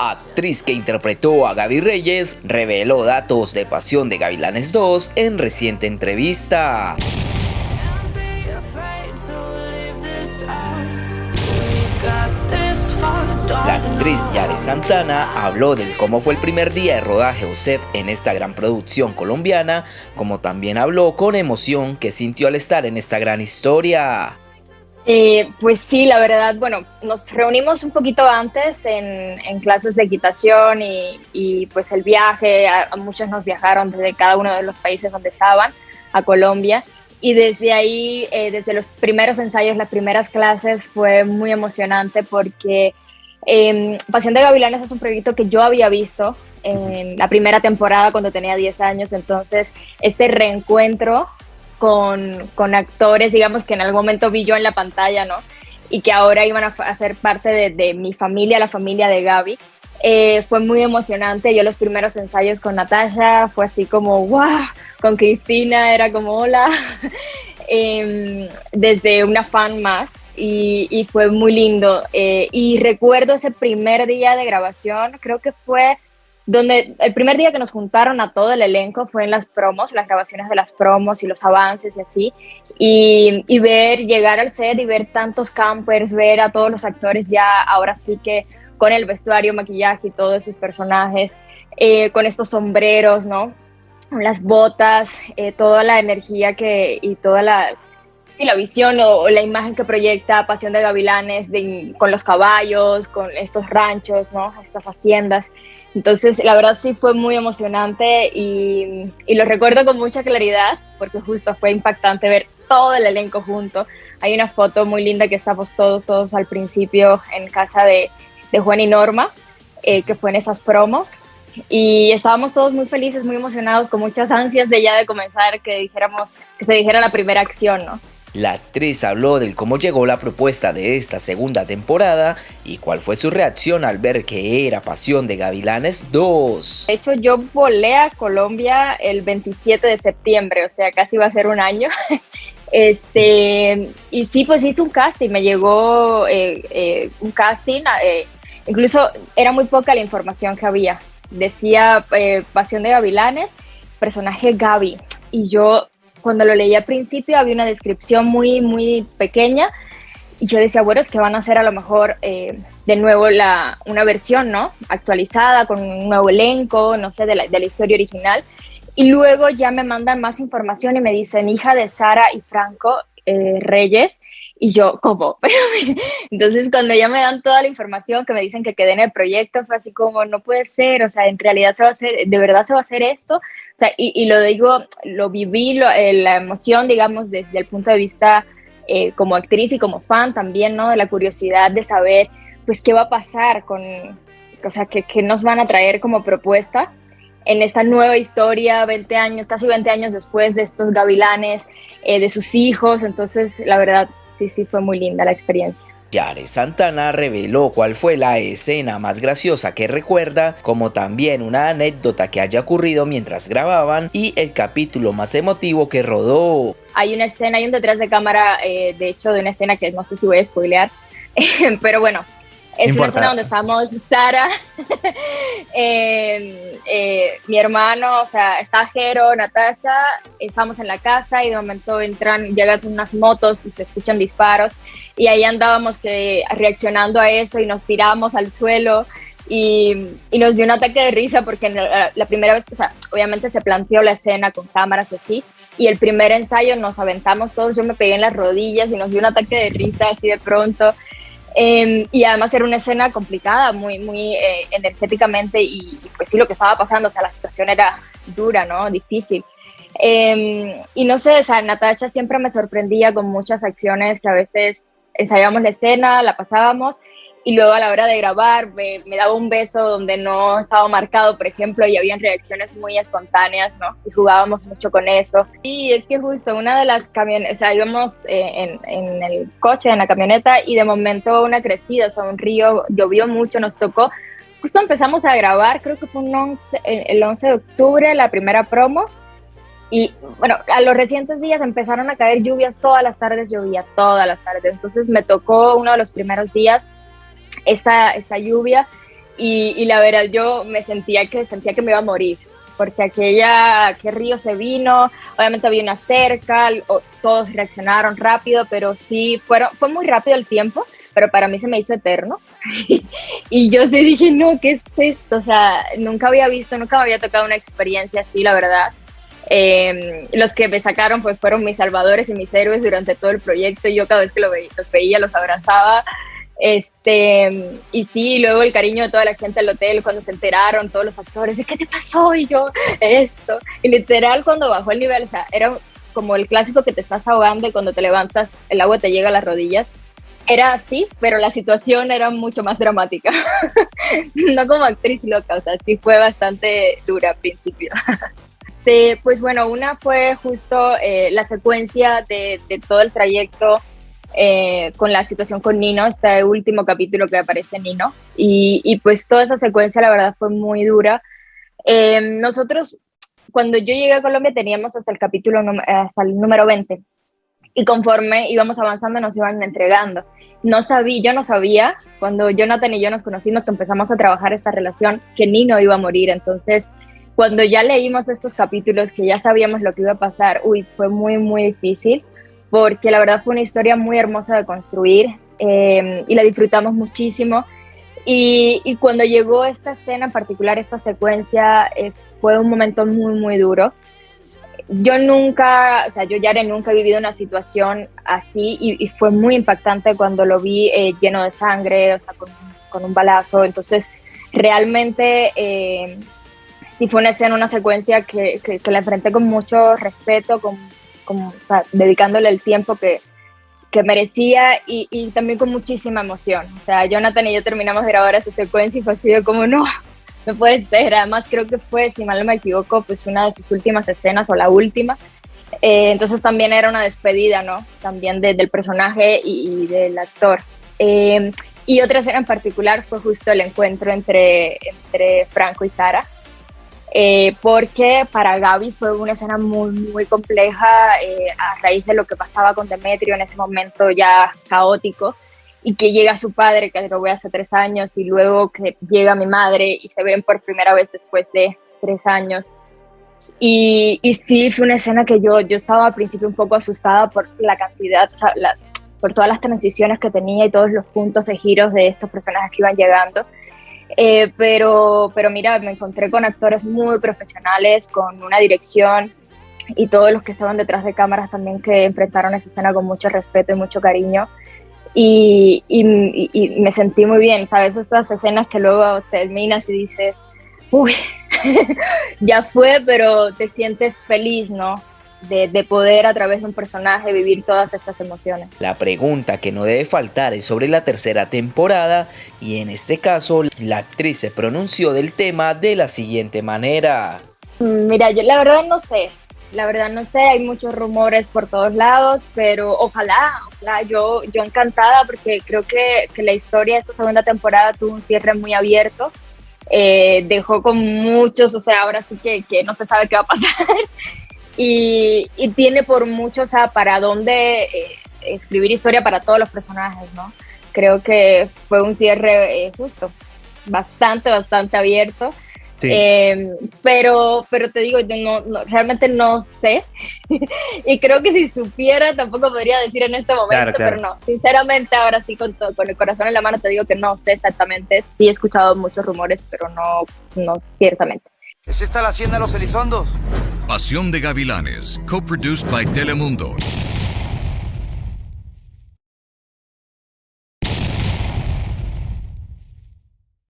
actriz que interpretó a Gaby Reyes, reveló datos de Pasión de Gavilanes 2 en reciente entrevista. La actriz Yare Santana habló de cómo fue el primer día de rodaje o set en esta gran producción colombiana, como también habló con emoción que sintió al estar en esta gran historia. Pues sí, la verdad, bueno, nos reunimos un poquito antes en clases de equitación y pues el viaje, a muchos nos viajaron desde cada uno de los países donde estaban, a Colombia, y desde ahí, desde los primeros ensayos, las primeras clases, fue muy emocionante porque Pasión de Gavilanes es un proyecto que yo había visto en la primera temporada cuando tenía 10 años, entonces este reencuentro con actores, digamos, que en algún momento vi yo en la pantalla, ¿no? Y que ahora iban a ser parte de mi familia, la familia de Gaby. Fue muy emocionante. Yo los primeros ensayos con Natasha fue así como, ¡wow! Con Cristina era como, hola. Desde una fan más. Y fue muy lindo. Y recuerdo ese primer día de grabación, creo que fue donde el primer día que nos juntaron a todo el elenco fue en las promos, las grabaciones de las promos y los avances y así, y ver, llegar al set y ver tantos campers, ver a todos los actores ya ahora sí que con el vestuario, maquillaje y todos esos personajes, con estos sombreros, ¿no? Las botas, toda la energía y toda la visión o la imagen que proyecta Pasión de Gavilanes con los caballos, con estos ranchos, ¿no? Estas haciendas. Entonces, la verdad sí fue muy emocionante y lo recuerdo con mucha claridad porque justo fue impactante ver todo el elenco junto. Hay una foto muy linda que estamos todos al principio en casa de Juan y Norma, que fue en esas promos. Y estábamos todos muy felices, muy emocionados, con muchas ansias de ya de comenzar, que se dijera la primera acción, ¿no? La actriz habló de cómo llegó la propuesta de esta segunda temporada y cuál fue su reacción al ver que era Pasión de Gavilanes 2. De hecho, yo volé a Colombia el 27 de septiembre, o sea, casi va a ser un año. Y sí, pues hice un casting, me llegó un casting, incluso era muy poca la información que había. Decía Pasión de Gavilanes, personaje Gaby, y yo cuando lo leí al principio había una descripción muy, muy pequeña y yo decía, bueno, es que van a hacer a lo mejor de nuevo una versión, ¿no? Actualizada, con un nuevo elenco, no sé, de la historia original. Y luego ya me mandan más información y me dicen, hija de Sara y Franco Reyes. Y yo, ¿cómo? Entonces, cuando ya me dan toda la información, que me dicen que quedé en el proyecto, fue así como, no puede ser, o sea, en realidad se va a hacer, de verdad se va a hacer esto. O sea, y lo digo, lo viví, la emoción, digamos, desde el punto de vista como actriz y como fan también, ¿no? De la curiosidad de saber, pues, qué va a pasar o sea, qué nos van a traer como propuesta en esta nueva historia, 20 años, casi 20 años después de estos gavilanes, de sus hijos. Entonces, la verdad, sí fue muy linda la experiencia. Yare Santana reveló cuál fue la escena más graciosa que recuerda, como también una anécdota que haya ocurrido mientras grababan y el capítulo más emotivo que rodó. Hay una escena, hay un detrás de cámara, de hecho, de una escena que no sé si voy a spoilear, pero bueno, es una escena donde estamos Sara, mi hermano, o sea, está Jero, Natasha, estamos en la casa y de momento llegan unas motos y se escuchan disparos y ahí andábamos reaccionando a eso y nos tiramos al suelo y nos dio un ataque de risa porque la primera vez, o sea, obviamente se planteó la escena con cámaras y así, y el primer ensayo nos aventamos todos, yo me pegué en las rodillas y nos dio un ataque de risa así de pronto. Y además era una escena complicada, muy, muy energéticamente y pues sí, lo que estaba pasando, o sea, la situación era dura, ¿no? Difícil. Y no sé, o sea, Natasha siempre me sorprendía con muchas acciones que a veces ensayábamos la escena, la pasábamos y luego a la hora de grabar me daba un beso donde no estaba marcado, por ejemplo, y habían reacciones muy espontáneas, ¿no? Y jugábamos mucho con eso. Y es que justo una de las camionetas, o sea, íbamos en el coche, en la camioneta, y de momento una crecida, o sea, un río, llovió mucho, nos tocó. Justo empezamos a grabar, creo que fue el 11 de octubre, la primera promo. Y bueno, a los recientes días empezaron a caer lluvias, todas las tardes llovía, todas las tardes. Entonces me tocó uno de los primeros días esta lluvia y la verdad yo sentía que me iba a morir, porque aquel río se vino, obviamente había una cerca, todos reaccionaron rápido, pero sí, fue muy rápido el tiempo, pero para mí se me hizo eterno. Y yo sí dije, no, ¿qué es esto? O sea, nunca me había tocado una experiencia así, la verdad. Los que me sacaron pues fueron mis salvadores y mis héroes durante todo el proyecto, y yo cada vez que los veía, los abrazaba. Y sí, luego el cariño de toda la gente del hotel cuando se enteraron, todos los actores, ¿de qué te pasó? Y yo, esto. Y literal, cuando bajó el nivel, o sea, era como el clásico que te estás ahogando y cuando te levantas el agua te llega a las rodillas. Era así, pero la situación era mucho más dramática. No como actriz loca, o sea, sí fue bastante dura al principio. Pues bueno, una fue justo la secuencia de todo el trayecto con la situación con Nino, este último capítulo que aparece Nino, y pues toda esa secuencia la verdad fue muy dura. Nosotros, cuando yo llegué a Colombia, teníamos hasta el número 20, y conforme íbamos avanzando nos iban entregando. Yo no sabía, cuando Jonathan y yo nos conocimos, que empezamos a trabajar esta relación, que Nino iba a morir. Entonces, cuando ya leímos estos capítulos, que ya sabíamos lo que iba a pasar, fue muy, muy difícil, porque la verdad fue una historia muy hermosa de construir, y la disfrutamos muchísimo. Y cuando llegó esta escena en particular, esta secuencia, fue un momento muy, muy duro. Yo Yare nunca he vivido una situación así, y fue muy impactante cuando lo vi lleno de sangre, o sea, con un balazo. Entonces, realmente sí fue una escena, una secuencia que la enfrenté con mucho respeto, o sea, dedicándole el tiempo que merecía, y también con muchísima emoción. O sea, Jonathan y yo terminamos de grabar esa secuencia y fue así de como, no puede ser. Además, creo que fue, si mal no me equivoco, pues una de sus últimas escenas o la última. Entonces también era una despedida, ¿no? También del personaje y del actor. Y otra escena en particular fue justo el encuentro entre Franco y Sara, porque para Gaby fue una escena muy, muy compleja, a raíz de lo que pasaba con Demetrio en ese momento ya caótico, y que llega su padre, que lo ve hace 3 años, y luego que llega mi madre y se ven por primera vez después de 3 años. Y sí, fue una escena que yo estaba al principio un poco asustada por la cantidad, o sea, por todas las transiciones que tenía y todos los puntos de giros de estos personajes que iban llegando. Pero mira, me encontré con actores muy profesionales, con una dirección, y todos los que estaban detrás de cámaras también, que enfrentaron esa escena con mucho respeto y mucho cariño. Y me sentí muy bien, ¿sabes? Estas escenas que luego terminas y dices, uy, ya fue, pero te sientes feliz, ¿no? De poder, a través de un personaje, vivir todas estas emociones. La pregunta que no debe faltar es sobre la tercera temporada, y en este caso la actriz se pronunció del tema de la siguiente manera. Mira, yo la verdad no sé, hay muchos rumores por todos lados, pero ojalá, yo encantada, porque creo que la historia de esta segunda temporada tuvo un cierre muy abierto, dejó con muchos, o sea, ahora sí que no se sabe qué va a pasar. Y tiene por mucho, o sea, para dónde escribir historia para todos los personajes, ¿no? Creo que fue un cierre justo, bastante abierto. Sí. Pero te digo, realmente no sé. Y creo que si supiera tampoco podría decir en este momento, claro. Pero no, sinceramente ahora sí con el corazón en la mano te digo que no sé exactamente. Sí he escuchado muchos rumores, pero no ciertamente. ¿Es esta la hacienda de los Elizondos? Pasión de Gavilanes, co-produced by Telemundo.